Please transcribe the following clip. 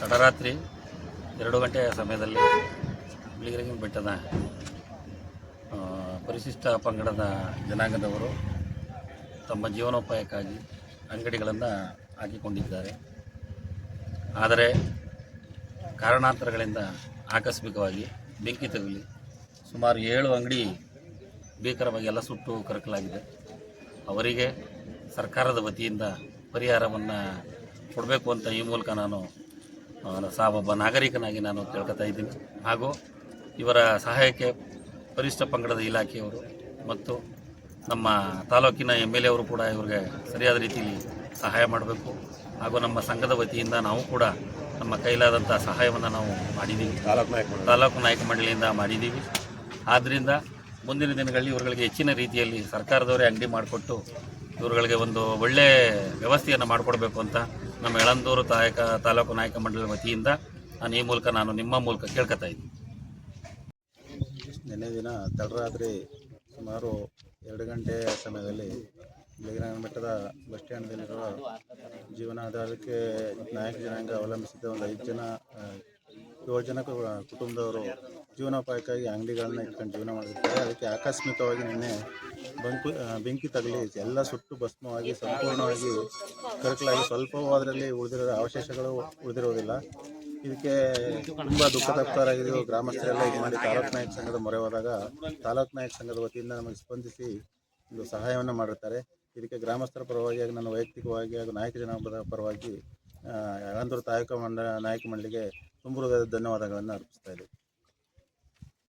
ತಡರಾತ್ರಿ 2 ಗಂಟೆಯ ಸಮಯದಲ್ಲಿ ಬಿಳಿಗಿರಿ ಬೆಟ್ಟದ ಪರಿಶಿಷ್ಟ ಪಂಗಡದ ಜನಾಂಗದವರು ತಮ್ಮ ಜೀವನೋಪಾಯಕ್ಕಾಗಿ ಅಂಗಡಿಗಳನ್ನು ಹಾಕಿಕೊಂಡಿದ್ದಾರೆ. ಆದರೆ ಕಾರಣಾಂತರಗಳಿಂದ ಆಕಸ್ಮಿಕವಾಗಿ ಬೆಂಕಿ ತಗುಲಿ ಸುಮಾರು 7 ಅಂಗಡಿ ಭೀಕರವಾಗಿ ಎಲ್ಲ ಸುಟ್ಟು ಕರಕಲಾಗಿದೆ. ಅವರಿಗೆ ಸರ್ಕಾರದ ವತಿಯಿಂದ ಪರಿಹಾರವನ್ನು ಕೊಡಬೇಕು ಅಂತ ಈ ಮೂಲಕ ನಾನು ಒಬ್ಬ ನಾಗರಿಕನಾಗಿ ನಾನು ಕೇಳ್ಕೊತಾ ಇದ್ದೀನಿ. ಹಾಗೂ ಇವರ ಸಹಾಯಕ್ಕೆ ಪರಿಶಿಷ್ಟ ಪಂಗಡದ ಇಲಾಖೆಯವರು ಮತ್ತು ನಮ್ಮ ತಾಲೂಕಿನ MLA ಅವರು ಕೂಡ ಇವರಿಗೆ ಸರಿಯಾದ ರೀತಿಯಲ್ಲಿ ಸಹಾಯ ಮಾಡಬೇಕು. ಹಾಗೂ ನಮ್ಮ ಸಂಘದ ವತಿಯಿಂದ ನಾವು ಕೂಡ ನಮ್ಮ ಕೈಲಾದಂಥ ಸಹಾಯವನ್ನು ನಾವು ಮಾಡಿದ್ದೀವಿ, ತಾಲೂಕು ನಾಯಕ ಮಂಡಳಿಯಿಂದ ಮಾಡಿದ್ದೀವಿ. ಆದ್ದರಿಂದ ಮುಂದಿನ ದಿನಗಳಲ್ಲಿ ಇವರುಗಳಿಗೆ ಹೆಚ್ಚಿನ ರೀತಿಯಲ್ಲಿ ಸರ್ಕಾರದವರೇ ಅಂಗಡಿ ಮಾಡಿಕೊಟ್ಟು ಇವರುಗಳಿಗೆ ಒಂದು ಒಳ್ಳೆಯ ವ್ಯವಸ್ಥೆಯನ್ನು ಮಾಡಿಕೊಡ್ಬೇಕು ಅಂತ ನಮ್ಮ ಯಳಂದೂರು ತಾಲೂಕು ನಾಯಕ ಮಂಡಳಿ ವತಿಯಿಂದ ನಾನು ಈ ಮೂಲಕ ನಿಮ್ಮ ಮೂಲಕ ಕೇಳ್ಕೊತಾ ಇದ್ದೀನಿ. ನಿನ್ನೆ ದಿನ ತಡರಾತ್ರಿ ಸುಮಾರು 2 ಗಂಟೆಯ ಸಮಯದಲ್ಲಿ ಬಿಳಿಗಿರಿ ಬೆಟ್ಟದ ಬಸ್ ಸ್ಟ್ಯಾಂಡ್ನಲ್ಲಿರುವ ಜೀವನಾಧಾರಕ್ಕೆ ನಾಯಕ ಜನಾಂಗ ಅವಲಂಬಿಸಿದ ಒಂದು 7 ಜನ ಕುಟುಂಬದವರು ಜೀವನೋಪಾಯಕ್ಕಾಗಿ ಅಂಗಡಿಗಳನ್ನ ಇಟ್ಕೊಂಡು ಜೀವನ ಮಾಡಿರ್ತಾರೆ. ಅದಕ್ಕೆ ಆಕಸ್ಮಿಕವಾಗಿ ನಿನ್ನೆ ಬೆಂಕಿ ತಗಲಿ ಎಲ್ಲ ಸುಟ್ಟು ಭಸ್ಮವಾಗಿ ಸಂಪೂರ್ಣವಾಗಿ ಕರಕಲಾಗಿ ಸ್ವಲ್ಪವೂ ಅದರಲ್ಲಿ ಉಳಿದಿರೋ ಅವಶೇಷಗಳು ಉಳಿದಿರುವುದಿಲ್ಲ. ಇದಕ್ಕೆ ತುಂಬ ದುಃಖತಪ್ತರಾಗಿದ್ದು ಗ್ರಾಮಸ್ಥರೆಲ್ಲ ಇದು ಮಾಡಿ ತಾಲೂಕು ನಾಯಕ ಸಂಘದ ಮೊರೆ ಹೋದಾಗ ತಾಲೂಕು ನಾಯಕ ಸಂಘದ ವತಿಯಿಂದ ನಮಗೆ ಸ್ಪಂದಿಸಿ ಒಂದು ಸಹಾಯವನ್ನು ಮಾಡಿರ್ತಾರೆ. ಇದಕ್ಕೆ ಗ್ರಾಮಸ್ಥರ ಪರವಾಗಿ ಹಾಗೂ ನನ್ನ ವೈಯಕ್ತಿಕವಾಗಿ ಹಾಗೂ ನಾಯಕ ಜನಾಂಗದ ಪರವಾಗಿ ಯಳಂದೂರು ನಾಯಕ ಮಂಡಳಿಗೆ ತುಂಬ ಹೃದಯದ ಧನ್ಯವಾದಗಳನ್ನು ಅರ್ಪಿಸ್ತಾ ಇದ್ದೀವಿ.